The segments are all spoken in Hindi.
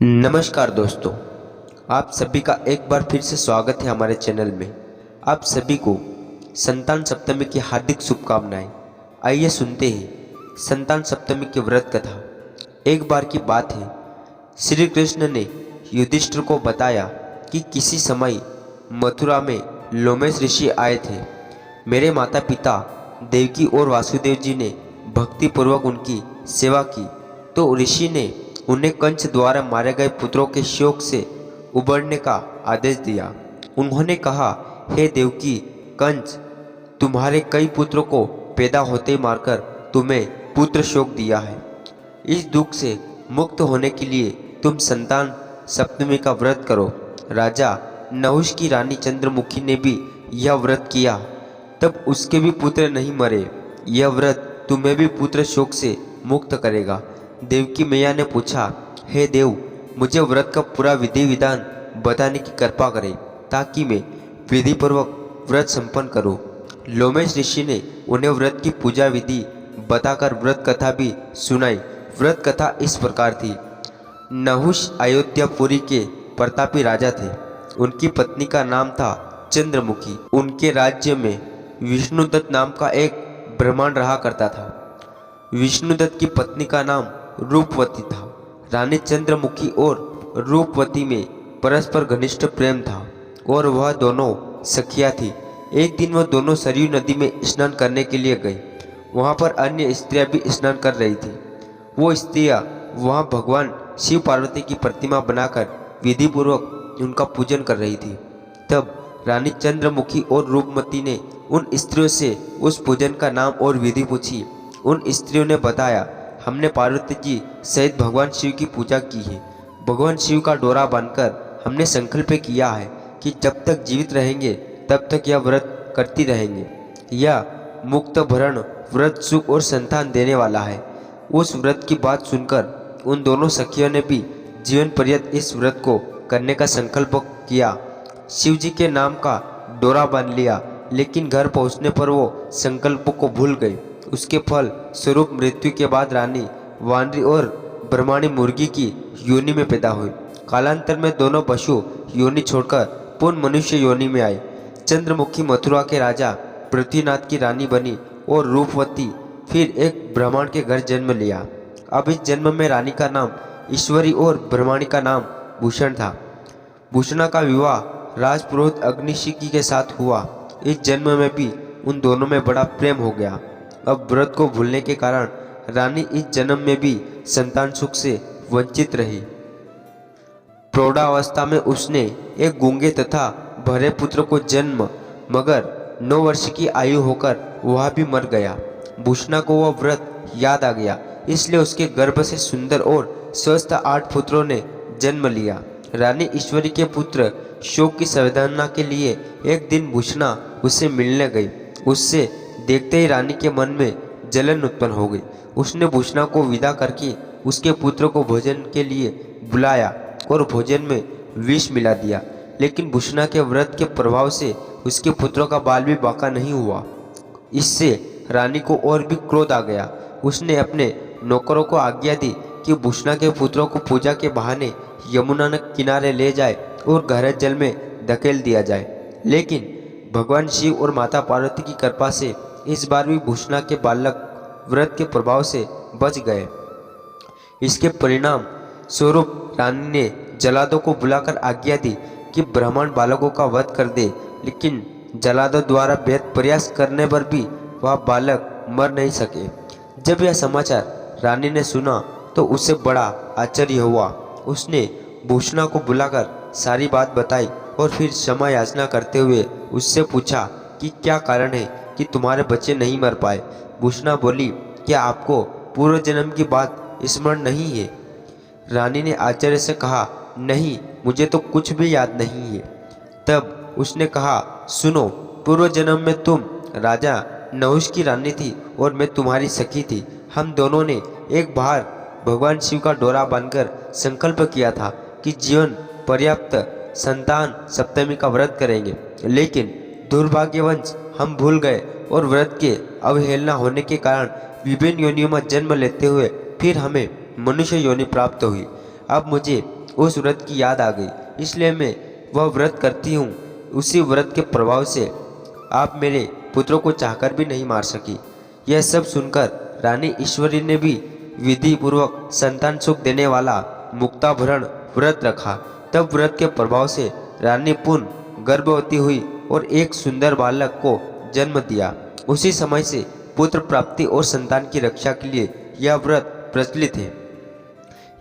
नमस्कार दोस्तों, आप सभी का एक बार फिर से स्वागत है हमारे चैनल में। आप सभी को संतान सप्तमी की हार्दिक शुभकामनाएं। आइए सुनते हैं संतान सप्तमी की व्रत कथा। एक बार की बात है, श्री कृष्ण ने युधिष्ठिर को बताया कि किसी समय मथुरा में लोमेश ऋषि आए थे। मेरे माता पिता देवकी और वासुदेव जी ने भक्तिपूर्वक उनकी सेवा की तो ऋषि ने उन्हें कंस द्वारा मारे गए पुत्रों के शोक से उबरने का आदेश दिया। उन्होंने कहा, हे देवकी, कंस तुम्हारे कई पुत्रों को पैदा होते ही मारकर तुम्हें पुत्र शोक दिया है। इस दुख से मुक्त होने के लिए तुम संतान सप्तमी का व्रत करो। राजा नहुष की रानी चंद्रमुखी ने भी यह व्रत किया, तब उसके भी पुत्र नहीं मरे। यह व्रत तुम्हें भी पुत्र शोक से मुक्त करेगा। देवकी मैया ने पूछा, हे देव, मुझे व्रत का पूरा विधि विधान बताने की कृपा करें ताकि मैं विधि पूर्वक व्रत संपन्न करूं। लोमेश ऋषि ने उन्हें व्रत की पूजा विधि बताकर व्रत कथा भी सुनाई। व्रत कथा इस प्रकार थी। नहुष अयोध्यापुरी के प्रतापी राजा थे। उनकी पत्नी का नाम था चंद्रमुखी। उनके राज्य में विष्णुदत्त नाम का एक ब्राह्मण रहा करता था। विष्णुदत्त की पत्नी का नाम रूपवती था। रानी चंद्रमुखी और रूपवती में परस्पर घनिष्ठ प्रेम था और वह दोनों सखियां थी। एक दिन वह दोनों सरयू नदी में स्नान करने के लिए गई। वहां पर अन्य स्त्रियां भी स्नान कर रही थी। वो स्त्रियां वहां भगवान शिव पार्वती की प्रतिमा बनाकर विधि पूर्वक उनका पूजन कर रही थी। तब रानी चंद्रमुखी और रूपमती ने उन स्त्रियों से उस पूजन का नाम और विधि पूछी। उन स्त्रियों ने बताया, हमने पार्वती जी सहित भगवान शिव की पूजा की है। भगवान शिव का डोरा बांधकर हमने संकल्प किया है कि जब तक जीवित रहेंगे तब तक यह व्रत करती रहेंगे। यह मुक्त भरण व्रत सुख और संतान देने वाला है। उस व्रत की बात सुनकर उन दोनों सखियों ने भी जीवन पर्यंत इस व्रत को करने का संकल्प किया। शिव जी के नाम का डोरा बांध लिया, लेकिन घर पहुंचने पर वो संकल्प को भूल गए। उसके फल स्वरूप मृत्यु के बाद रानी वानरी और ब्रह्माणी मुर्गी की योनि में पैदा हुई। कालांतर में दोनों पशु योनि छोड़कर पूर्ण मनुष्य योनि में आए। चंद्रमुखी मथुरा के राजा पृथ्वीनाथ की रानी बनी और रूपवती फिर एक ब्राह्मण के घर जन्म लिया। अब इस जन्म में रानी का नाम ईश्वरी और ब्रह्माणी का नाम भूषण था। भूषणा का विवाह राजपुरोहित अग्निशिखी के साथ हुआ। इस जन्म में भी उन दोनों में बड़ा प्रेम हो गया। अब व्रत को भूलने के कारण रानी इस जन्म में भी संतान सुख से वंचित रही। प्रौढ़ावस्था में उसने एक गूंगे तथा बहरे पुत्र को जन्म, मगर 9 वर्ष की आयु होकर वह भी मर गया। भूषणा को वह व्रत याद आ गया, इसलिए उसके गर्भ से सुंदर और स्वस्थ 8 पुत्रों ने जन्म लिया। रानी ईश्वरी के पुत्र शोक की संवेदना के लिए एक दिन भूषणा उससे मिलने गई। उससे देखते ही रानी के मन में जलन उत्पन्न हो गई। उसने भूषणा को विदा करके उसके पुत्र को भोजन के लिए बुलाया और भोजन में विष मिला दिया। लेकिन भूषणा के व्रत के प्रभाव से उसके पुत्रों का बाल भी बांका नहीं हुआ। इससे रानी को और भी क्रोध आ गया। उसने अपने नौकरों को आज्ञा दी कि भूषणा के पुत्रों को पूजा के बहाने यमुना किनारे ले जाए और गहरे जल में धकेल दिया जाए। लेकिन भगवान शिव और माता पार्वती की कृपा से इस बार भी भूषणा के बालक व्रत के प्रभाव से बच गए। इसके परिणाम स्वरूप रानी ने जलादों को बुलाकर आज्ञा दी कि ब्राह्मण बालकों का वध कर दे। लेकिन जलादों द्वारा बेहद प्रयास करने पर भी वह बालक मर नहीं सके। जब यह समाचार रानी ने सुना तो उसे बड़ा आश्चर्य हुआ। उसने भूषणा को बुलाकर सारी बात बताई और फिर क्षमा याचना करते हुए उससे पूछा कि क्या कारण है कि तुम्हारे बच्चे नहीं मर पाए। भूषणा बोली, क्या आपको पूर्व जन्म की बात स्मरण नहीं है? रानी ने आश्चर्य से कहा, नहीं, मुझे तो कुछ भी याद नहीं है। तब उसने कहा, सुनो, पूर्व जन्म में तुम राजा नहुष की रानी थी और मैं तुम्हारी सखी थी। हम दोनों ने एक बार भगवान शिव का डोरा बांधकर संकल्प किया था कि जीवन पर्याप्त संतान सप्तमी का व्रत करेंगे, लेकिन दुर्भाग्यवश हम भूल गए और व्रत के अवहेलना होने के कारण विभिन्न योनियों में जन्म लेते हुए फिर हमें मनुष्य योनि प्राप्त हुई। अब मुझे उस व्रत की याद आ गई, इसलिए मैं वह व्रत करती हूँ। उसी व्रत के प्रभाव से आप मेरे पुत्रों को चाहकर भी नहीं मार सकी। यह सब सुनकर रानी ईश्वरी ने भी विधि पूर्वक संतान सुख देने वाला मुक्ताभरण व्रत रखा। तब व्रत के प्रभाव से रानी पुनः गर्भवती हुई और एक सुंदर बालक को जन्म दिया। उसी समय से पुत्र प्राप्ति और संतान की रक्षा के लिए यह व्रत प्रचलित है।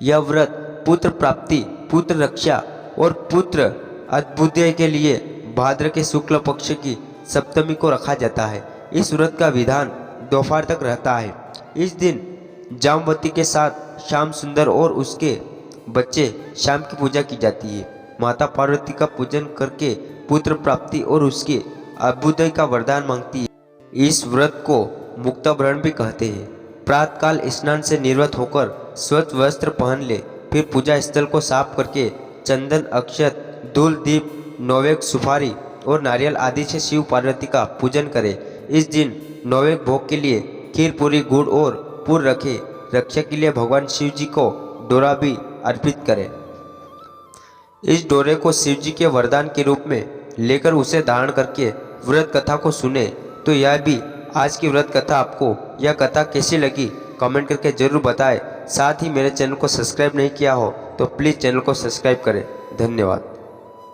यह व्रत पुत्र प्राप्ति, पुत्र रक्षा और पुत्र अभ्युदय के लिए भाद्र के शुक्ल पक्ष की सप्तमी को रखा जाता है। इस व्रत का विधान दोपहर तक रहता है। इस दिन जामवती के साथ श्याम सुंदर और उसके बच्चे श्याम की पूजा की जाती है। माता पार्वती का पूजन करके पुत्र प्राप्ति और उसके अभ्युदय का वरदान मांगती है। इस व्रत को मुक्ताभरण भी कहते हैं। प्रातःकाल स्नान से निवृत्त होकर स्वच्छ वस्त्र पहन ले, फिर पूजा स्थल को साफ करके चंदन, अक्षत, धूल, दीप, नौवेक, सुपारी और नारियल आदि से शिव पार्वती का पूजन करे। इस दिन नौवेक भोग के लिए खीर, पूरी, गुड़ और पुर रखे। रक्षा के लिए भगवान शिव जी को डोरा भी अर्पित करें। इस डोरे को शिव जी के वरदान के रूप में लेकर उसे धारण करके व्रत कथा को सुने। तो यह भी आज की व्रत कथा आपको यह कथा कैसी लगी कमेंट करके जरूर बताएं। साथ ही मेरे चैनल को सब्सक्राइब नहीं किया हो तो प्लीज़ चैनल को सब्सक्राइब करें। धन्यवाद।